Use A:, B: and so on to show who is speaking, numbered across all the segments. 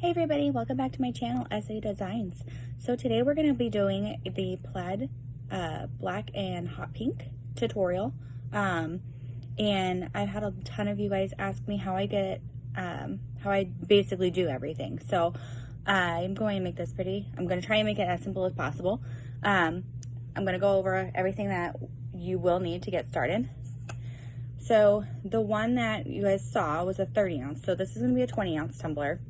A: Hey everybody, welcome back to my channel, SA Designs. So today we're going to be doing the Plaid Black and Hot Pink tutorial. And I've had a ton of you guys ask me how I basically do everything. So I'm going to make this pretty. I'm going to try and make it as simple as possible. I'm going to go over everything that you will need to get started. So the one that you guys saw was a 30 ounce. So this is going to be a 20 ounce tumbler.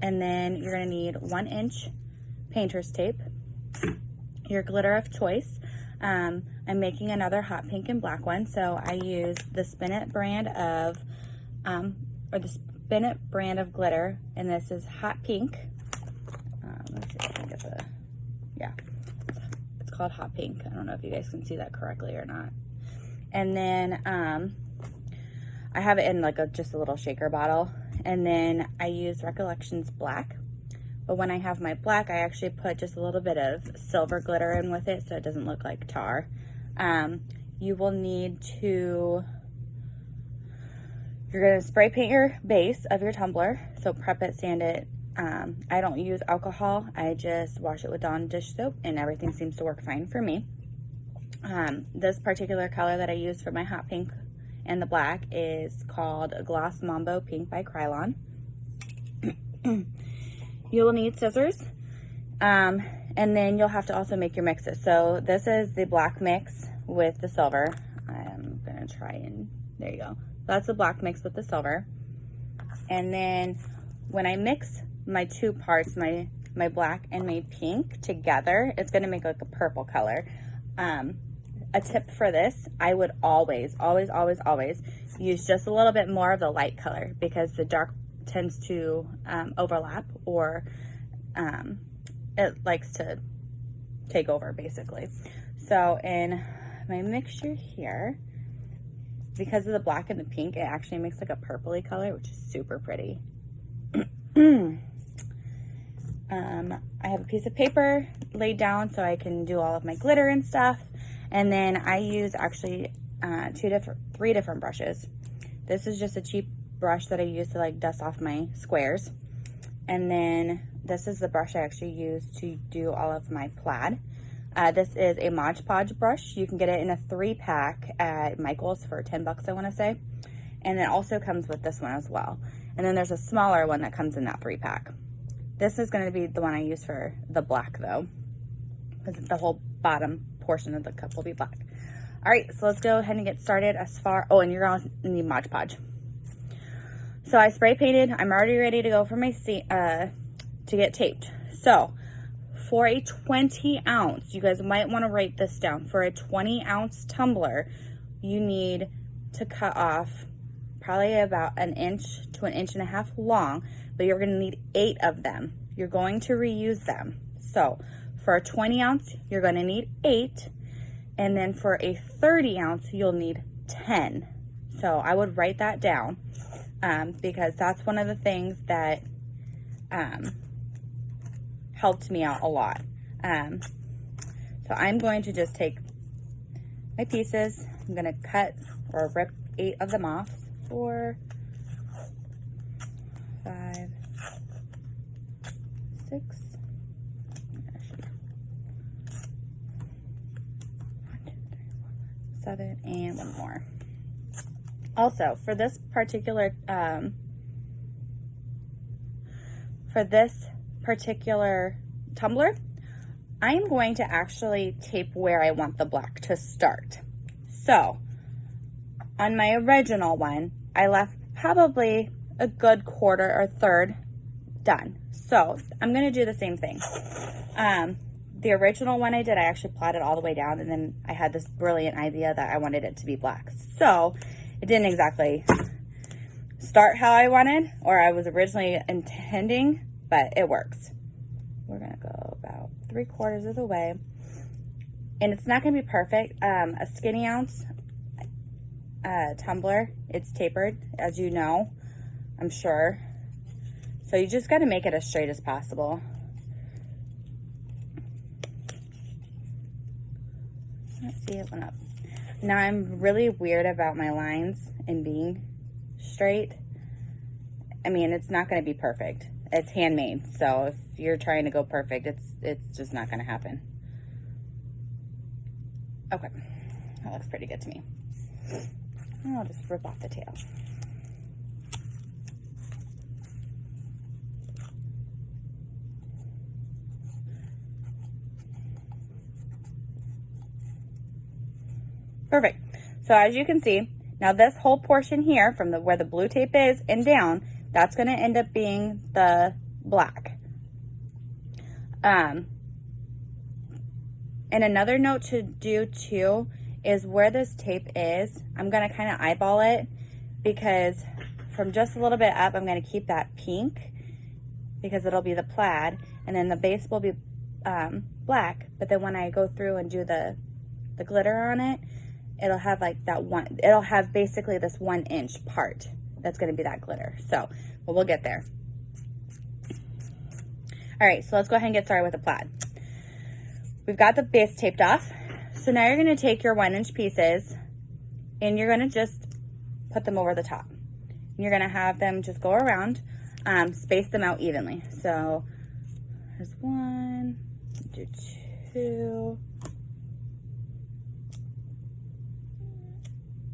A: And then you're going to need 1 inch painter's tape, your glitter of choice. I'm making another hot pink and black one, so I use the Spint It brand of, glitter, and this is hot pink. Let's see if I can get the, yeah, it's called hot pink. I don't know if you guys can see that correctly or not. And then I have it in like just a little shaker bottle. And then I use Recollections Black. But when I have my black, I actually put just a little bit of silver glitter in with it so it doesn't look like tar. You will need to, you're going to spray paint your base of your tumbler. So prep it, sand it. I don't use alcohol. I just wash it with Dawn dish soap and everything seems to work fine for me. This particular color that I use for my hot pink and the black is called Gloss Mambo Pink by Krylon. You will need scissors, and then you'll have to also make your mixes. So this is the black mix with the silver. I'm gonna try and, there you go. That's the black mix with the silver. And then when I mix my two parts, my black and my pink together, it's gonna make like a purple color. A tip for this, I would always use just a little bit more of the light color because the dark tends to overlap, or it likes to take over basically. So in my mixture here, because of the black and the pink, it actually makes like a purpley color, which is super pretty. I have a piece of paper laid down so I can do all of my glitter and stuff. And then I use actually three different brushes. This is just a cheap brush that I use to like dust off my squares. And then this is the brush I actually use to do all of my plaid. This is a Mod Podge brush. You can get it in a 3-pack at Michael's for 10 bucks, I want to say. And it also comes with this one as well. And then there's a smaller one that comes in that 3-pack. This is going to be the one I use for the black though, because the whole bottom portion of the cup will be black. All right, so let's go ahead and get started as far, oh, and you're going to need Mod Podge. So I spray painted, I'm already ready to go for my to get taped. So for a 20 ounce, you guys might want to write this down. For a 20 ounce tumbler, you need to cut off probably about 1 inch to 1.5 inches long, but you're going to need 8 of them. You're going to reuse them. So for a 20 ounce, you're going to need 8. And then for a 30 ounce, you'll need 10. So I would write that down because that's one of the things that helped me out a lot. So I'm going to just take my pieces. I'm going to cut or rip 8 of them off. 4, 5, 6, 7, and 1 more. Also, for this particular tumbler, I am going to actually tape where I want the black to start. So on my original one, I left probably a good 1/4 or 1/3 done. So I'm going to do the same thing. The original one I did, I actually plotted all the way down, and then I had this brilliant idea that I wanted it to be black. So it didn't exactly start how I wanted, or I was originally intending, but it works. We're gonna go about 3/4 of the way, and it's not gonna be perfect. A skinny ounce tumbler, it's tapered, as you know, I'm sure. So you just gotta make it as straight as possible. Let's see, it went up. Now I'm really weird about my lines and being straight. I mean, it's not going to be perfect. it's handmade. So if you're trying to go perfect, it's just not going to happen. Okay, that looks pretty good to me. I'll just rip off the tail. Perfect. So as you can see, now this whole portion here from where the blue tape is and down, that's going to end up being the black. And another note to do too is where this tape is, I'm going to kind of eyeball it, because from just a little bit up, I'm going to keep that pink because it'll be the plaid, and then the base will be black. But then when I go through and do the glitter on it, it'll have like that one, it'll have basically this 1 inch part that's going to be that glitter. So, but we'll get there. All right, so let's go ahead and get started with the plaid. We've got the base taped off. So now you're going to take your 1 inch pieces and you're going to just put them over the top. And you're going to have them just go around, space them out evenly. So there's 1, do 2,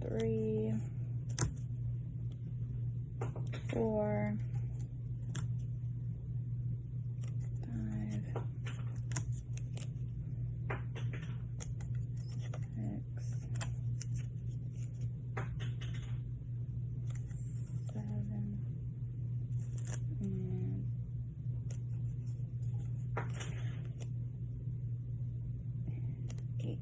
A: 3, 4, 5, 6, 7, and 8.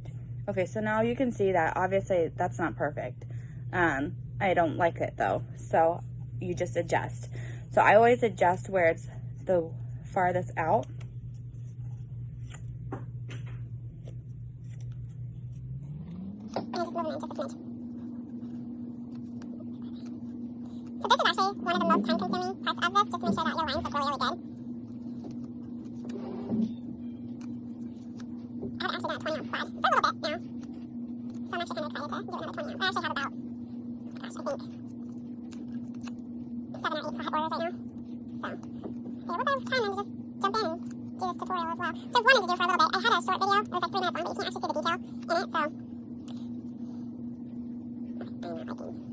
A: Okay, so now you can see that obviously that's not perfect. I don't like it though, so you just adjust. So I always adjust where it's the farthest out. So this is actually one of the most time-consuming parts of this, just to make sure that your lines look really, really good. I have actually got a 20 ounce plaid for a little bit now, so I'm actually kind of excited to do another 20 ounce. I actually have about, gosh, I think 7 or 8 hot orders right now. So, yeah, we'll have time to just jump in and do this tutorial as well. So I wanted to do for a little bit. I had a short video, it was like 3 minutes long, but you can't actually see the detail in it, so. I'm not liking.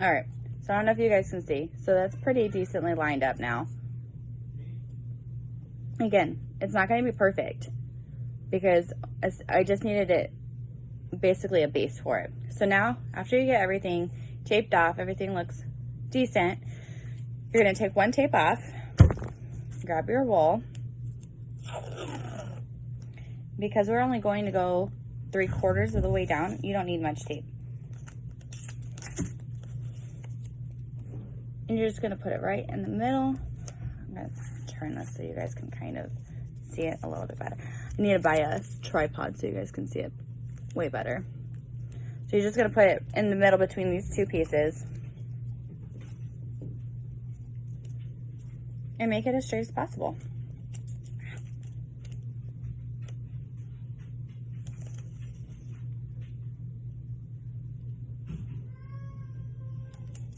A: All right, so I don't know if you guys can see. So that's pretty decently lined up now. Again, it's not going to be perfect because I just needed it, basically a base for it. So now, after you get everything taped off, everything looks decent, you're going to take one tape off, grab your wool. Because we're only going to go 3/4 of the way down, you don't need much tape. And you're just going to put it right in the middle. I'm going to turn this so you guys can kind of see it a little bit better. I need to buy a tripod so you guys can see it way better. So you're just going to put it in the middle between these two pieces. And make it as straight as possible.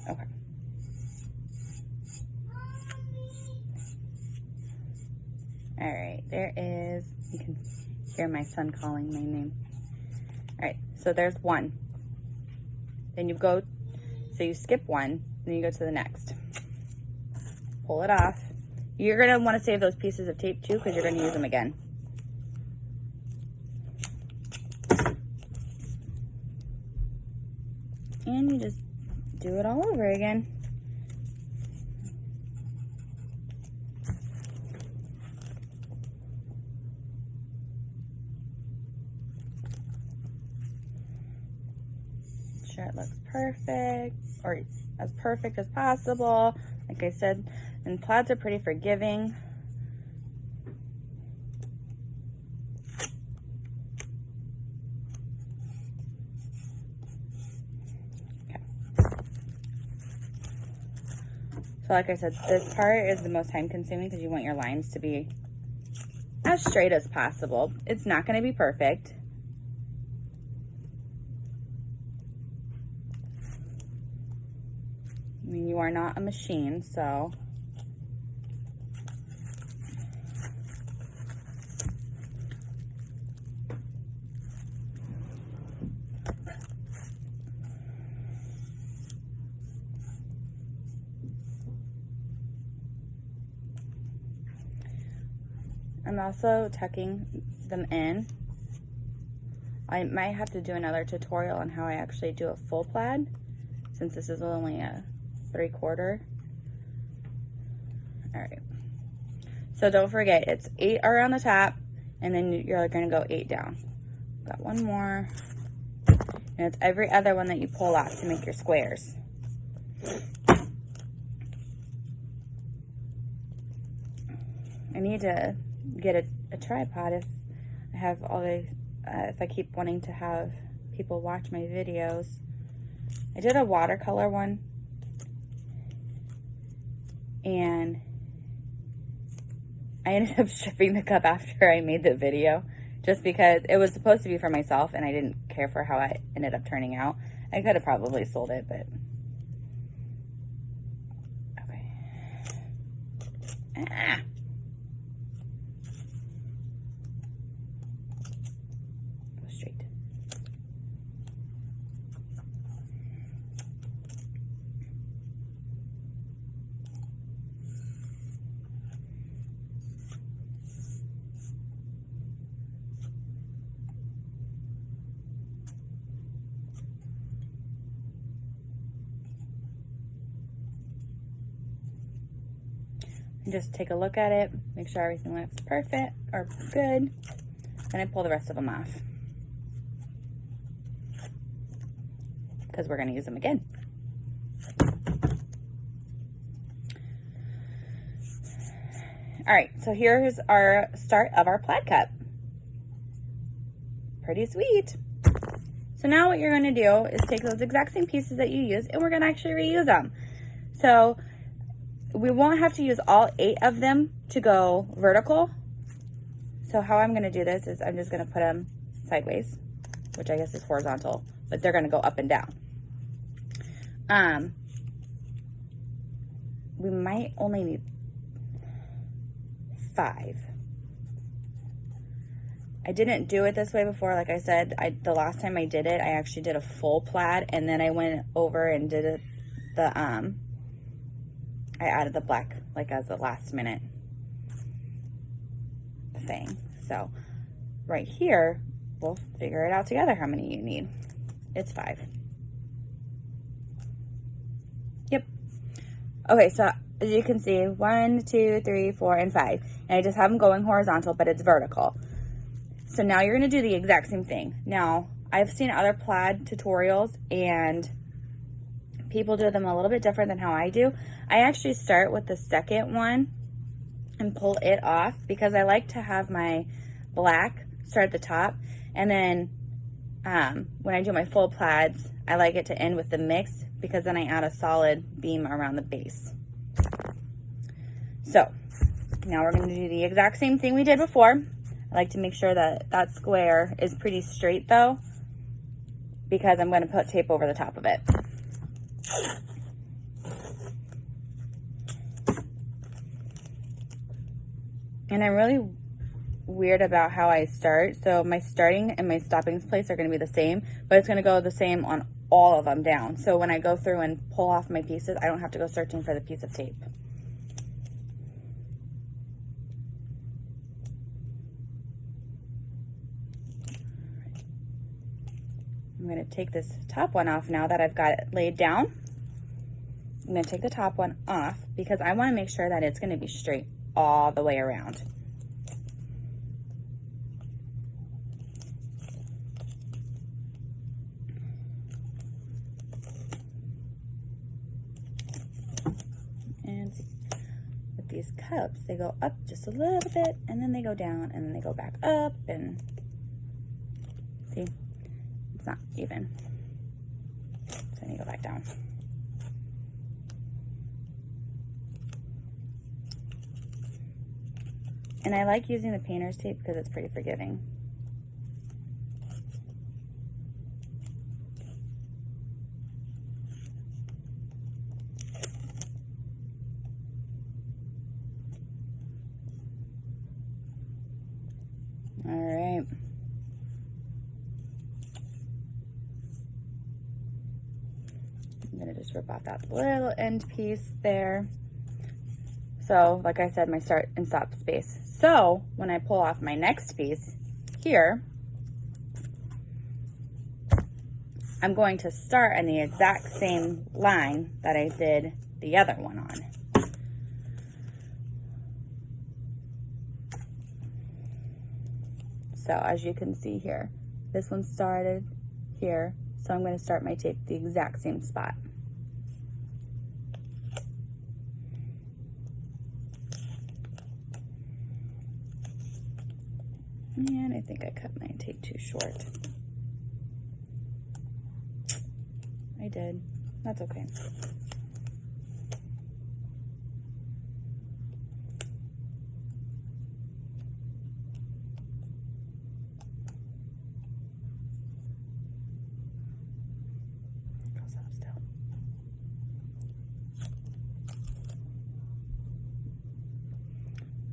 A: Okay. All right, there is, you can hear my son calling my name. All right, so there's one. Then you go, so you skip one, then you go to the next. Pull it off. You're gonna wanna save those pieces of tape too, because you're gonna use them again. and you just do it all over again. Sure it looks perfect, or as perfect as possible. Like I said, and plaids are pretty forgiving. So like I said, this part is the most time consuming because you want your lines to be as straight as possible. It's not going to be perfect. I mean, you are not a machine, so. I'm also tucking them in. I might have to do another tutorial on how I actually do a full plaid, since this is only a 3/4. All right. So don't forget, it's 8 around the top, and then you're gonna go 8 down. Got one more, and it's every other one that you pull off to make your squares. I need to get a tripod if I have all the, if I keep wanting to have people watch my videos. I did a watercolor one, and I ended up stripping the cup after I made the video, just because it was supposed to be for myself and I didn't care for how it ended up turning out. I could have probably sold it, but okay. Ah. Go straight. And just take a look at it, make sure everything looks perfect or good. Then I pull the rest of them off, because we're going to use them again. All right, so here's our start of our plaid cup. Pretty sweet. So now what you're going to do is take those exact same pieces that you use, and we're going to actually reuse them. So we won't have to use all 8 of them to go vertical. So how I'm going to do this is I'm just going to put them sideways, which I guess is horizontal, but they're going to go up and down. We might only need 5. I didn't do it this way before. Like I said, the last time I did it, I actually did a full plaid, and then I went over and did it, I added the black like as a last minute thing. So right here, we'll figure it out together how many you need. It's 5. Yep. Okay, so as you can see, 1, 2, 3, 4, and 5. And I just have them going horizontal, but it's vertical. So now you're gonna do the exact same thing. Now, I've seen other plaid tutorials, and people do them a little bit different than how I do. I actually start with the second one and pull it off, because I like to have my black start at the top, and then when I do my full plaids, I like it to end with the mix, because then I add a solid beam around the base. So now we're going to do the exact same thing we did before. I like to make sure that that square is pretty straight though, because I'm going to put tape over the top of it. And I'm really weird about how I start. So my starting and my stopping place are going to be the same, but it's going to go the same on all of them down. So when I go through and pull off my pieces, I don't have to go searching for the piece of tape. I'm going to take this top one off now that I've got it laid down. I'm going to take the top one off because I want to make sure that it's going to be straight all the way around. And with these cups, they go up just a little bit, and then they go down, and then they go back up, and see, it's not even. So then you go back down. And I like using the painter's tape because it's pretty forgiving. All right. I'm gonna just rip off that little end piece there. So, like I said, my start and stop space. So, when I pull off my next piece here, I'm going to start on the exact same line that I did the other one on. So, as you can see here, this one started here, so I'm going to start my tape the exact same spot. And I think I cut my tape too short. I did. That's okay. Goes up still.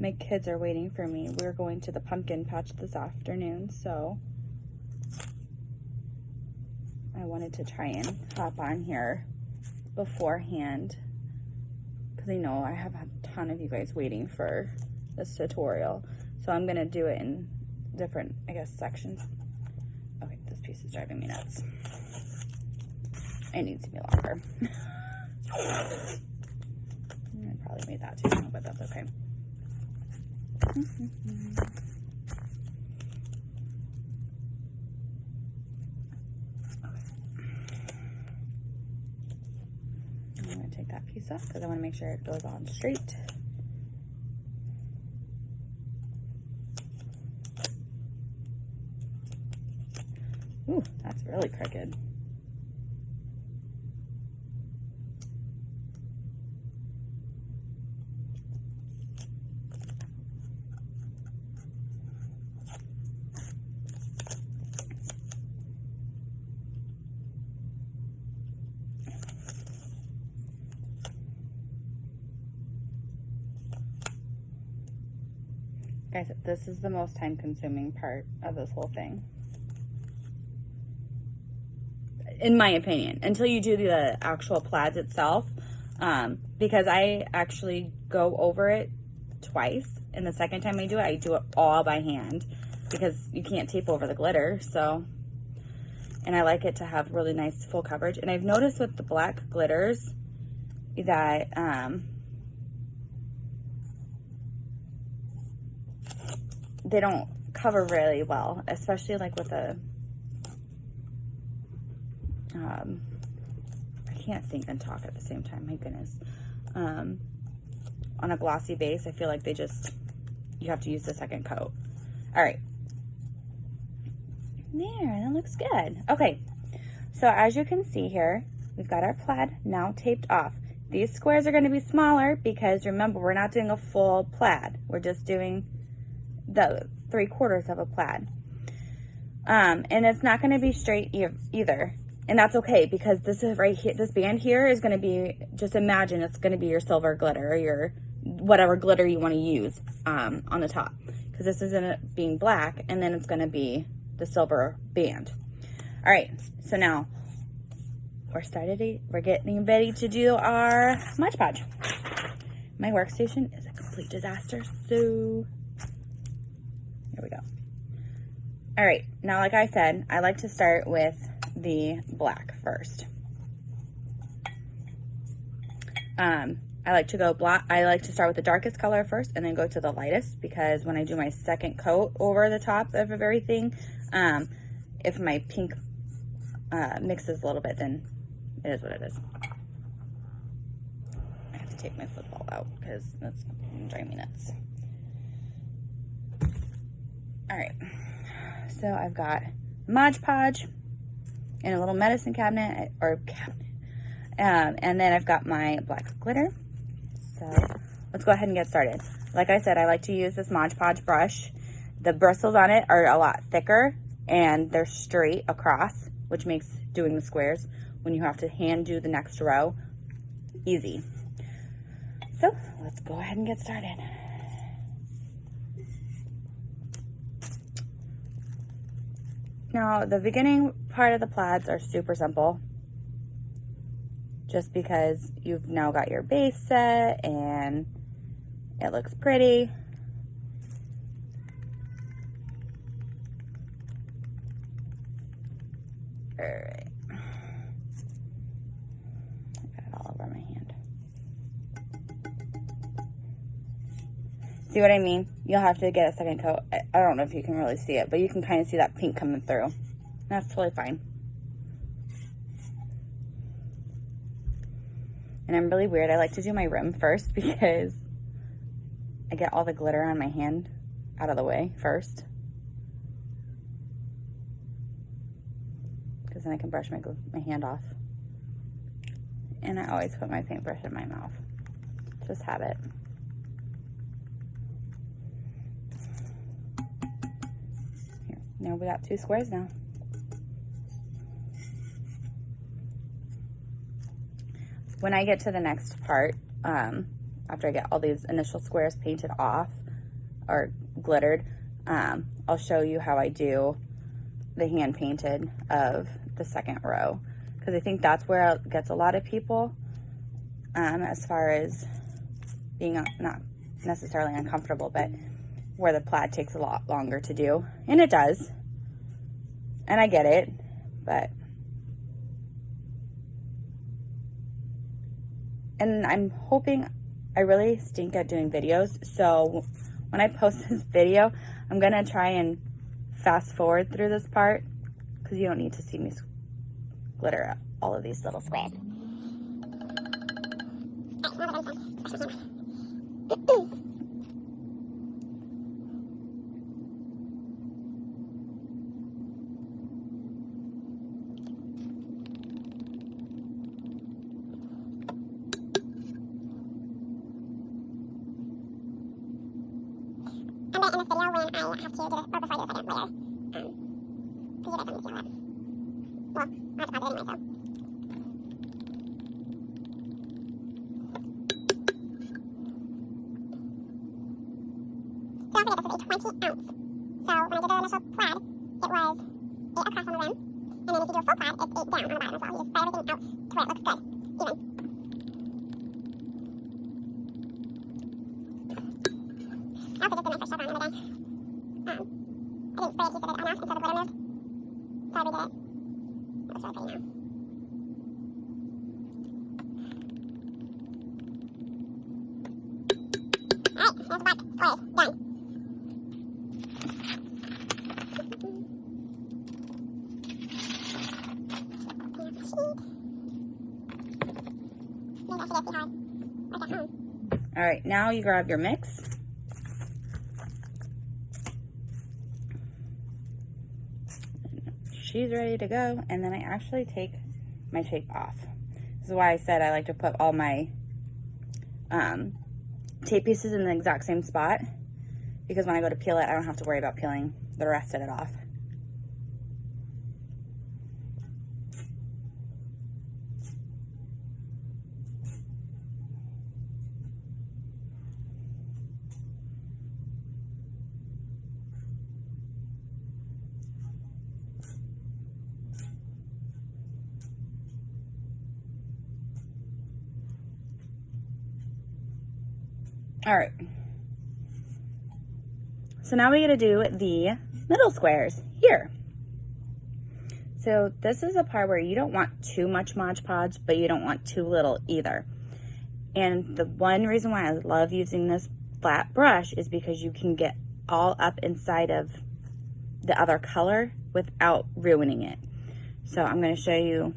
A: My kids are waiting for me. We're going to the pumpkin patch this afternoon, so I wanted to try and hop on here beforehand because I know I have a ton of you guys waiting for this tutorial. So I'm gonna do it in different, I guess, sections. Okay, this piece is driving me nuts. It needs to be longer. I probably made that too long, but that's okay. I'm going to take that piece off because I want to make sure it goes on straight. Ooh, that's really crooked. Guys, this is the most time-consuming part of this whole thing, in my opinion, until you do the actual plaids itself, because I actually go over it twice, and the second time I do it all by hand because you can't tape over the glitter. So, and I like it to have really nice full coverage. And I've noticed with the black glitters that they don't cover really well, especially like with a, I can't think and talk at the same time, my goodness. On a glossy base, I feel like they just, you have to use the second coat. All right. There, that looks good. Okay, so as you can see here, we've got our plaid now taped off. These squares are gonna be smaller because remember, we're not doing a full plaid. We're just doing the 3/4 of a plaid. And it's not going to be straight either. And that's okay because this is right here, this band here is going to be, just imagine it's going to be your silver glitter or your whatever glitter you want to use on the top. Because this is being black and then it's going to be the silver band. All right, so now we're getting ready to do our Mod Podge. My workstation is a complete disaster, so here we go. All right, now like I said, I like to start with the black first. I like to go black. I like to start with the darkest color first and then go to the lightest, because when I do my second coat over the top of everything, if my pink mixes a little bit, then it is what it is. I have to take my football out because that's driving me nuts. All right, so I've got Mod Podge in a little medicine cabinet, and then I've got my black glitter. So let's go ahead and get started. Like I said, I like to use this Mod Podge brush. The bristles on it are a lot thicker and they're straight across, which makes doing the squares when you have to hand do the next row easy. So let's go ahead and get started. Now, the beginning part of the plaids are super simple, just because you've now got your base set and it looks pretty. All right. I got it all over my hand. See what I mean? You'll have to get a second coat. I don't know if you can really see it, but you can kind of see that pink coming through. That's totally fine. And I'm really weird. I like to do my rim first because I get all the glitter on my hand out of the way first. Because then I can brush my hand off. And I always put my paintbrush in my mouth. Just habit. Here. Now we got 2 squares now. When I get to the next part, after I get all these initial squares painted off or glittered, I'll show you how I do the hand painted of the second row, because I think that's where it gets a lot of people, as far as being not necessarily uncomfortable, but where the plaid takes a lot longer to do. And it does, and I get it, but and I'm hoping, I really stink at doing videos, so when I post this video, I'm gonna try and fast forward through this part, because you don't need to see me glitter all of these little squares.
B: In this video when I have to do this, or before I do this, I do it later. Because you guys don't need to see all that. Well, I have to pause it anyway, so. Don't forget, this is a 20 ounce. So when I did the initial plaid, it was 8 across on the rim. And then if you do a full plaid, it's 8 down on the bottom as well. You just spread everything out to where it looks good, even. I also just did my first chevron the other day. I didn't spray a piece of it enough until the glitter moved. So I redid it. It looks really pretty now. Alright, there's the black squares. Done. Maybe I should go see how I work at home.
A: All right, now you grab your mix. She's ready to go, and then I actually take my tape off. This is why I said I like to put all my tape pieces in the exact same spot, because when I go to peel it, I don't have to worry about peeling the rest of it off. All right, so now we got to do the middle squares here. So this is a part where you don't want too much Mod Podge, but you don't want too little either. And the one reason why I love using this flat brush is because you can get all up inside of the other color without ruining it. So I'm going to show you,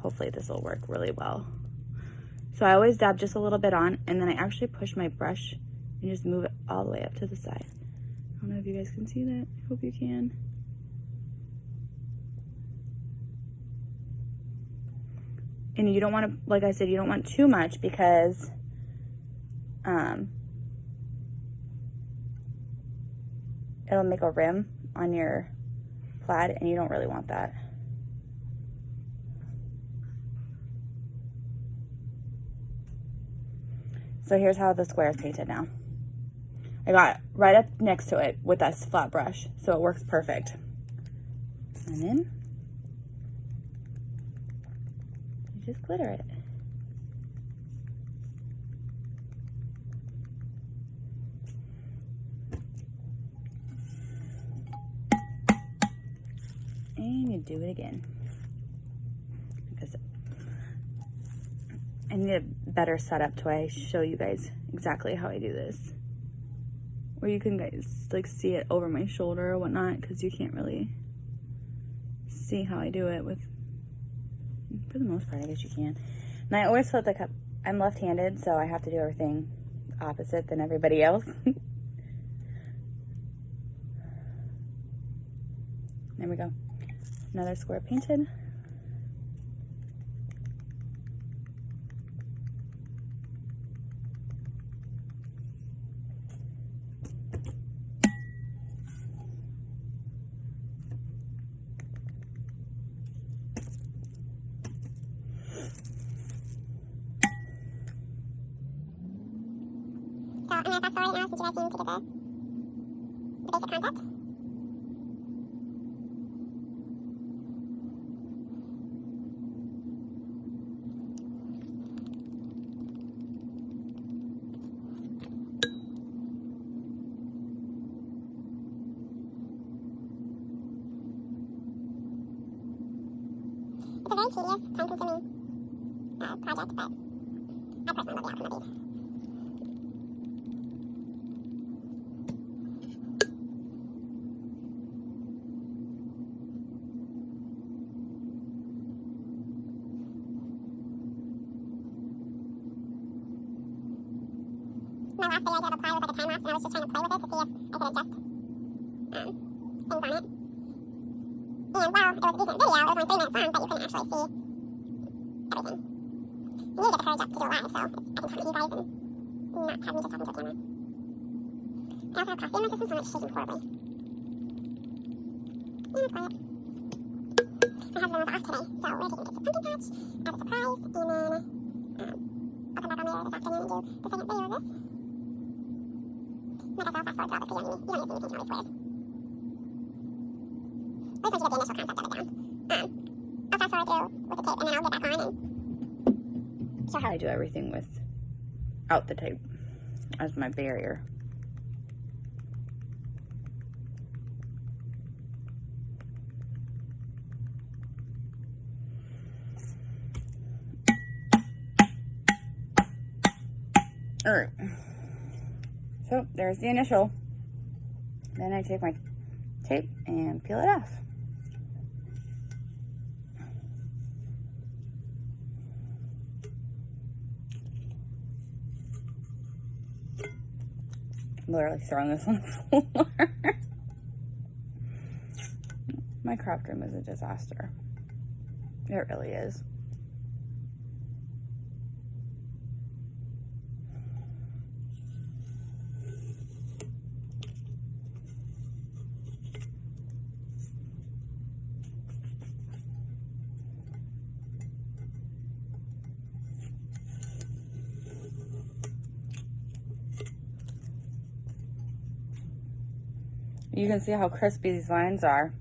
A: hopefully this will work really well. So I always dab just a little bit on, and then I actually push my brush and just move it all the way up to the side. I don't know if you guys can see that. I hope you can. And you don't want to, like I said, you don't want too much because it'll make a rim on your plaid, and you don't really want that. So here's how the square is painted now. I got right up next to it with this flat brush, so it works perfect. And then you just glitter it. And you do it again. Because I need a better setup to I show you guys exactly how I do this. Where you can guys like see it over my shoulder or whatnot, because you can't really see how I do it with, for the most part, I guess you can. And I always flip the cup. I'm left-handed, so I have to do everything opposite than everybody else. There we go. Another square painted.
B: So I'm going to fast forward now since you guys seem to get the basic concept. It's a very tedious, time-consuming project, but I personally love the outcome of these. My last video I did of apply was like a time lapse, and I was just trying to play with it to see if I could adjust things on it. And while it was a decent video, it was only 3 minutes long, but you couldn't actually see everything. You need to get the courage up to do it live, so I can talk to you guys and not have me just talking to a camera. I also have coffee in my system, so I'm shaking horribly. And it's quiet. My husband was off today, so we're taking it to Pumpkin Patch as a surprise, and then I'll come back on later this afternoon and do the second video of this. Like I said, I'll fast forward throughout this video. You don't need to see me painting all these squares. I just want you to get the initial concept of it down. I'll fast forward through with the tape, and then I'll get back on and
A: So how I do everything without the tape as my barrier. All right. So there's the initial. Then I take my tape and peel it off. I'm literally throwing this on the floor. My craft room is a disaster. It really is. You can see how crispy these lines are.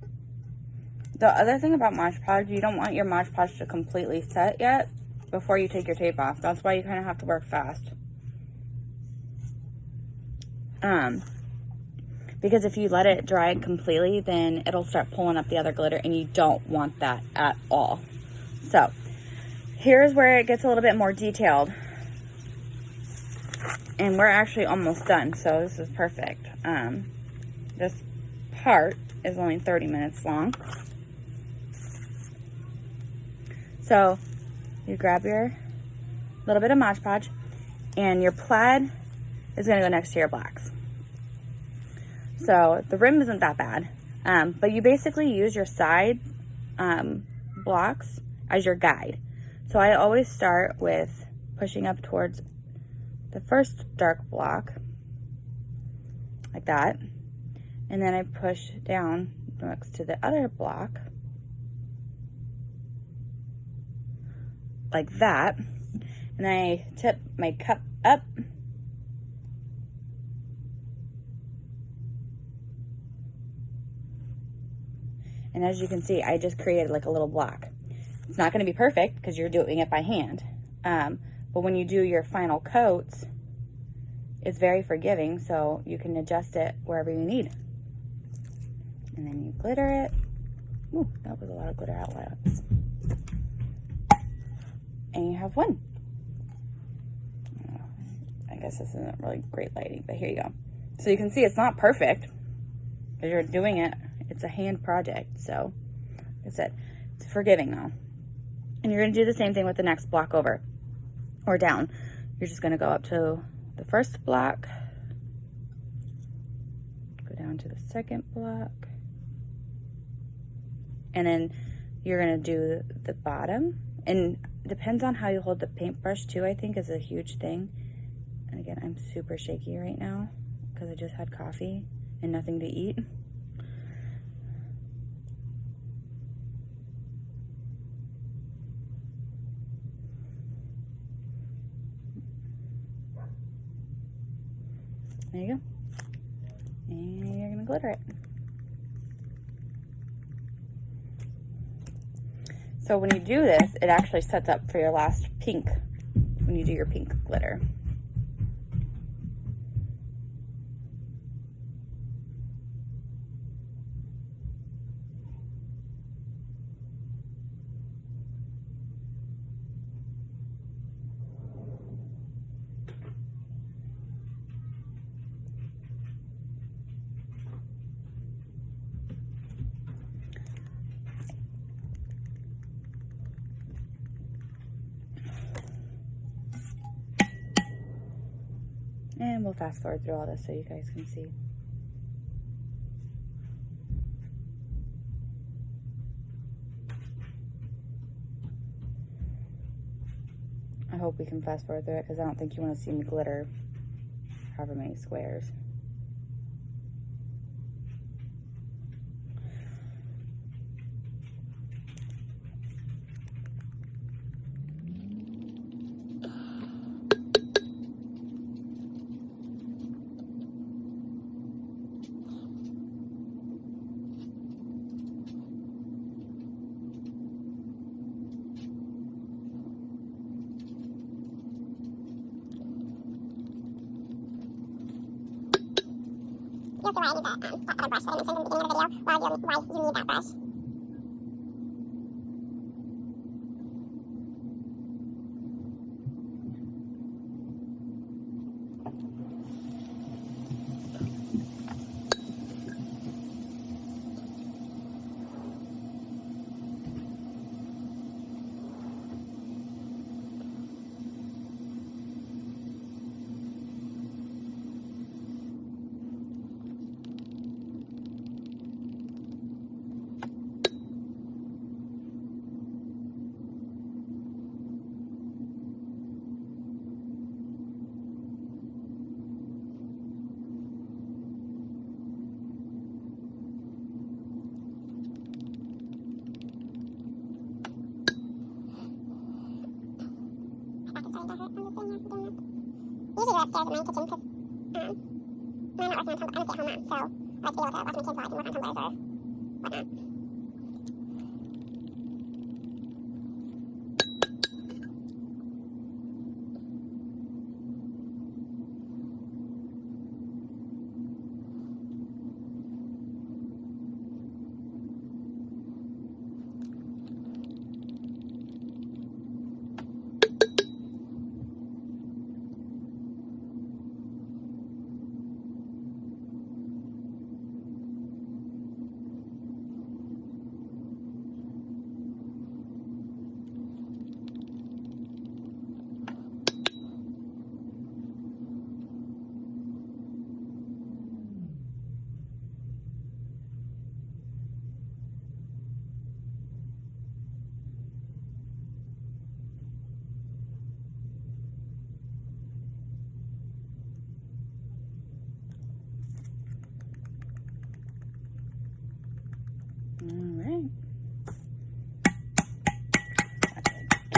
A: The other thing about Mod Podge, you don't want your Mod Podge to completely set yet before you take your tape off. That's why you kind of have to work fast. because if you let it dry completely, then it'll start pulling up the other glitter, and you don't want that at all. So here's where it gets a little bit more detailed, and we're actually almost done, so this is perfect. This part is only 30 minutes long. So you grab your little bit of Mod Podge, and your Plaid is going to go next to your blacks. So the rim isn't that bad, but you basically use your side blocks as your guide. So I always start with pushing up towards the first dark block, like that, and then I push down next to the other block, like that, and then I tip my cup up, and as you can see, I just created like a little block. It's not going to be perfect because you're doing it by hand, but when you do your final coats, it's very forgiving, so you can adjust it wherever you need. And then you glitter it. Ooh, that was a lot of glitter out loud. And you have one. I guess this isn't really great lighting, but here you go. So you can see it's not perfect because you're doing it. It's a hand project, so like I said, it's forgiving though. And you're going to do the same thing with the next block over or down. You're just going to go up to the first block, go down to the second block, and then you're going to do the bottom. And it depends on how you hold the paintbrush too, I think, is a huge thing. And again, I'm super shaky right now because I just had coffee and nothing to eat. There you go. And you're gonna glitter it. So when you do this, it actually sets up for your last pink when you do your pink glitter. And we'll fast forward through all this so you guys can see. I hope we can fast forward through it because I don't think you want to see me glitter however many squares.
B: You'll see why I need that other brush that I mentioned in the beginning of the video, why you need that brush. Usually we're upstairs in my kitchen because I'm not working on Tumblr. I'm a stay-at-home mom, so I like to be able to watch my kids while I can work on Tumblrs or whatnot.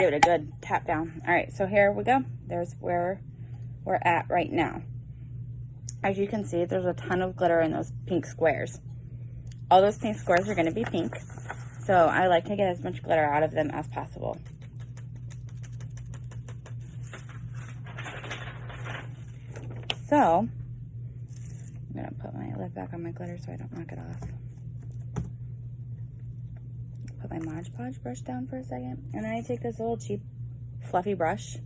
A: give it a good tap down. All right, so here we go. There's where we're at right now. As you can see, there's a ton of glitter in those pink squares. All those pink squares are going to be pink, so I like to get as much glitter out of them as possible. So, I'm going to put my lid back on my glitter so I don't knock it off. Put my Mod Podge brush down for a second, and then I take this little cheap fluffy brush,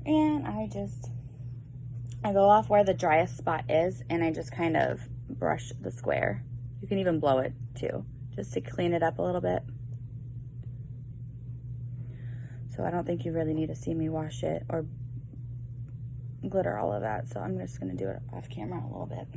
A: and I go off where the driest spot is, and I just kind of brush the square. You can even blow it too, just to clean it up a little bit. So I don't think you really need to see me wash it or glitter all of that, so I'm just going to do it off camera a little bit.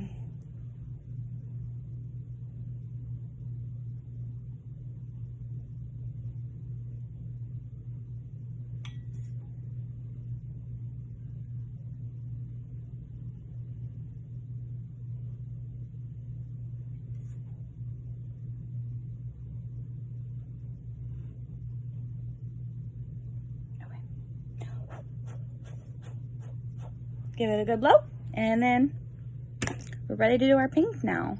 A: Give it a good blow, and then we're ready to do our pink now.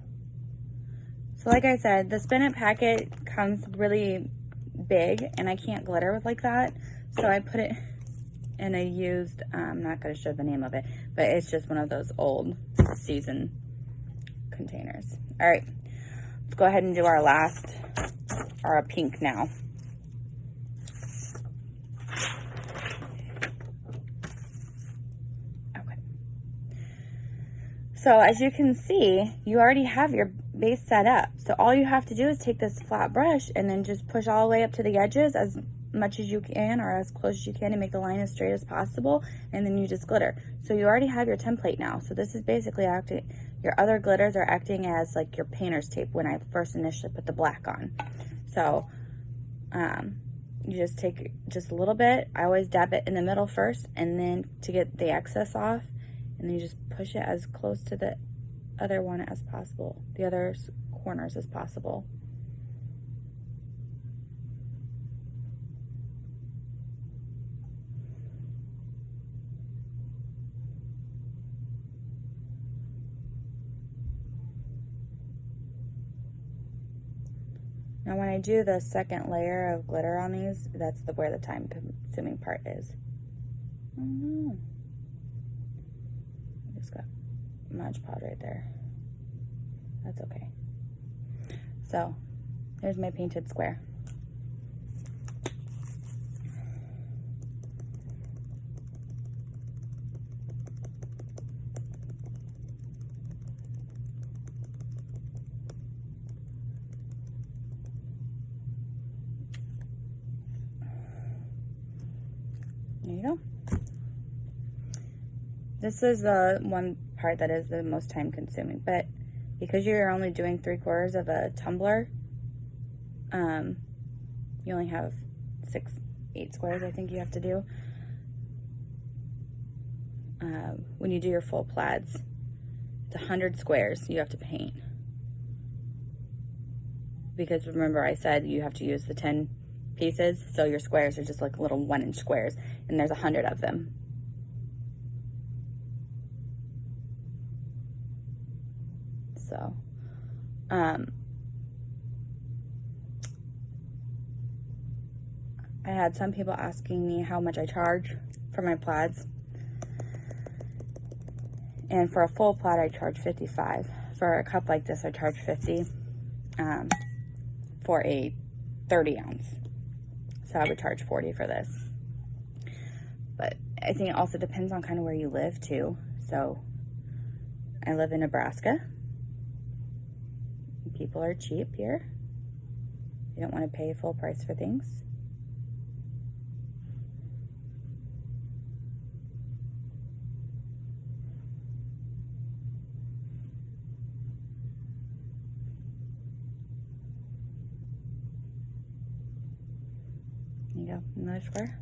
A: So like I said, the Spint It packet comes really big, and I can't glitter with like that, so I put it in a used, I'm not going to show the name of it, but it's just one of those old season containers. All right, let's go ahead and do our pink now. So as you can see, you already have your base set up. So all you have to do is take this flat brush and then just push all the way up to the edges as much as you can, or as close as you can, to make the line as straight as possible, and then you just glitter. So you already have your template now. So this is basically acting, your other glitters are acting as like your painter's tape when I first initially put the black on. So you just take just a little bit. I always dab it in the middle first, and then to get the excess off, and then you just push it as close to the other one as possible, the other corners as possible. Now when I do the second layer of glitter on these, that's where the time consuming part is. Oh no. I just got Mod Podge right there. That's okay. So, there's my painted square. There you go. This is the one part that is the most time consuming, but because you're only doing 3/4 of a tumbler, you only have 8 squares, I think you have to do. When you do your full plaids, it's 100 squares you have to paint. Because remember I said you have to use the 10 pieces, so your squares are just like little 1-inch squares, and there's 100 of them. So, I had some people asking me how much I charge for my plaids. And for a full plaid, I charge $55. For a cup like this, I charge $50 for a 30 ounce. So I would charge $40 for this. But I think it also depends on kind of where you live too. So I live in Nebraska. People are cheap here. You don't want to pay full price for things. There you go, another square.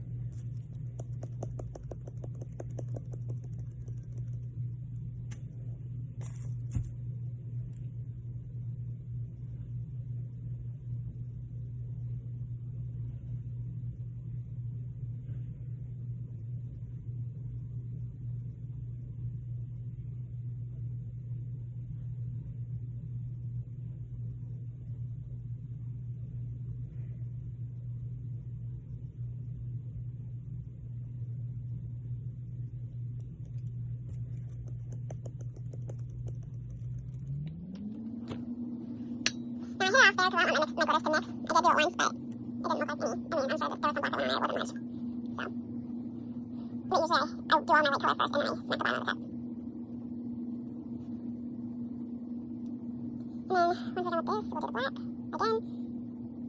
B: off there because I don't want my glitters to mix. I did do it once, but it didn't look like any. I mean, I'm sure that there was some black on there.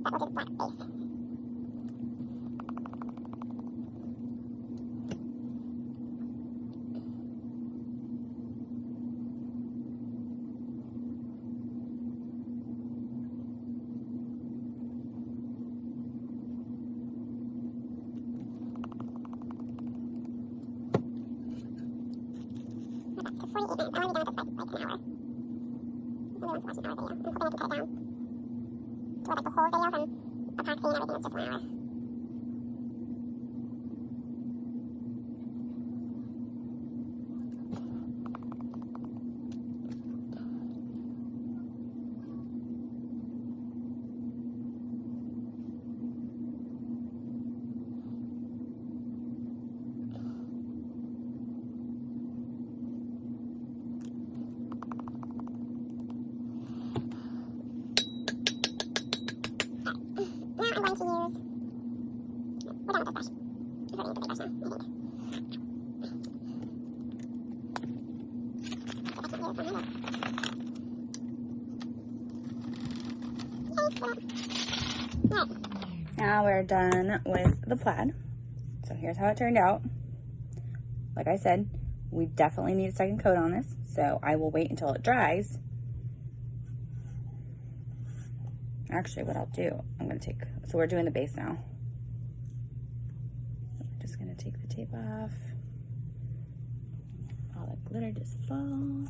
B: It wasn't much. So, but usually I do all my white color first and then I smack the bottom of the cup. And then once we're done with this, we'll do the black again, but we'll do the black base. For 48 minutes. I want to be done with this by like an hour. Somebody wants to watch an hour video. I'm hoping I can cut it down to like the whole video from epoxy and everything is just 1 hour. I'm going to use, we're done with this brush. I'm putting it into the brush now, I think. See if I can't use one handle. Okay, alright.
A: Now we're done with the plaid. So here's how it turned out. Like I said, we definitely need a second coat on this, so I will wait until it dries. Actually, what I'll do, I'm going to take, so we're doing the base now. I'm just going to take the tape off. All the glitter just fall.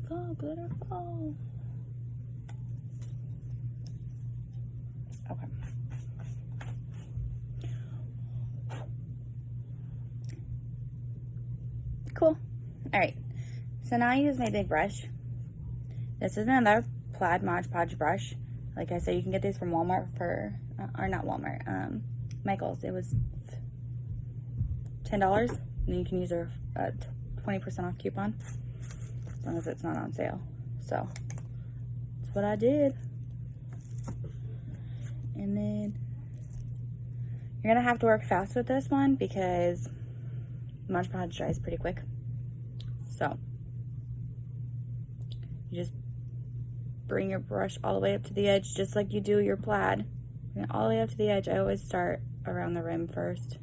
A: Fall, glitter, fall. Okay. Cool. All right. So now I use my big brush. This is another Plaid Mod Podge brush. Like I said, you can get these from Walmart for, or not Walmart, Michael's. It was $10, and you can use a 20% off coupon, as long as it's not on sale. So, that's what I did. And then, you're gonna have to work fast with this one, because Mod Podge dries pretty quick. So, you just bring your brush all the way up to the edge, just like you do your plaid. Bring it all the way up to the edge. I always start around the rim first.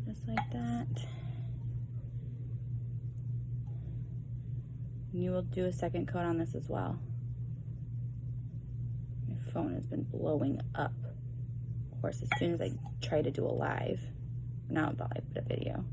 A: Just like that. And you will do a second coat on this as well. My phone has been blowing up. Of course, as soon as I try to do a live, not a live, but a video.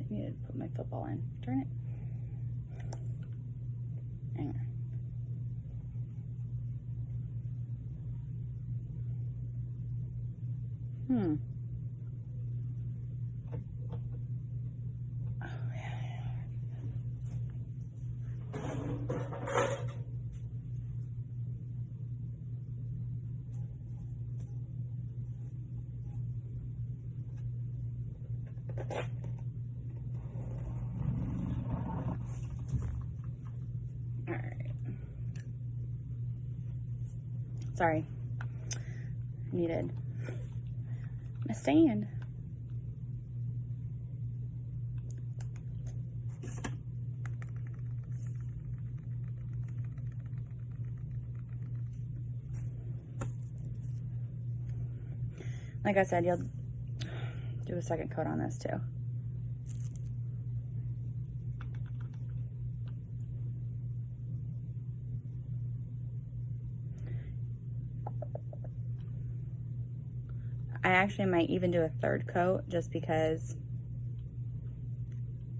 A: I need to put my football in. Turn it. Hang on. Oh, yeah. All right. Sorry. Needed a stand. Like I said, you'll do a second coat on this too. I actually might even do a third coat just because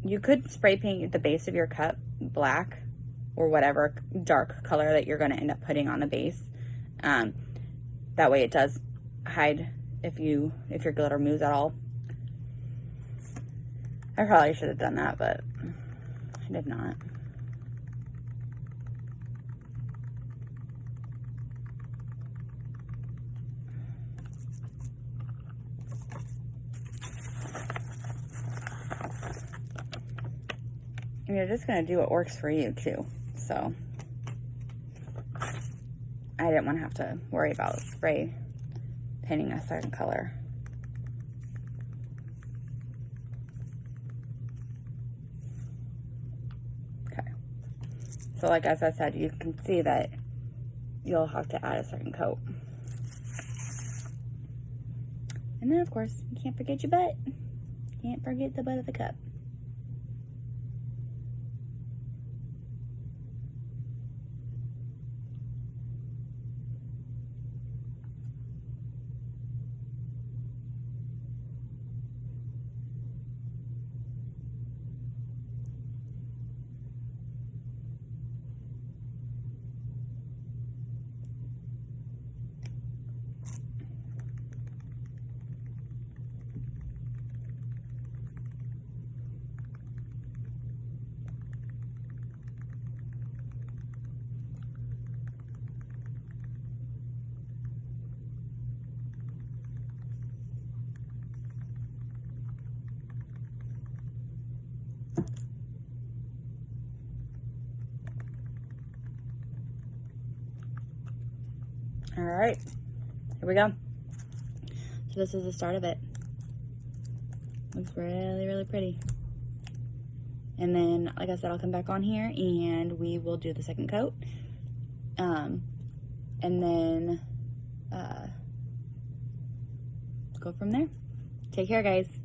A: you could spray paint the base of your cup black or whatever dark color that you're going to end up putting on the base. That way it does hide if your glitter moves at all. I probably should have done that, but I did not. And you're just going to do what works for you too. So I didn't want to have to worry about spray painting a certain color. Okay. So like as I said, you can see that you'll have to add a second coat. And then of course, you can't forget your butt. Can't forget the butt of the cup. All right, here we go. So this is the start of it. Looks really, really pretty. And then, like I said, I'll come back on here and we will do the second coat. And then go from there. Take care, guys.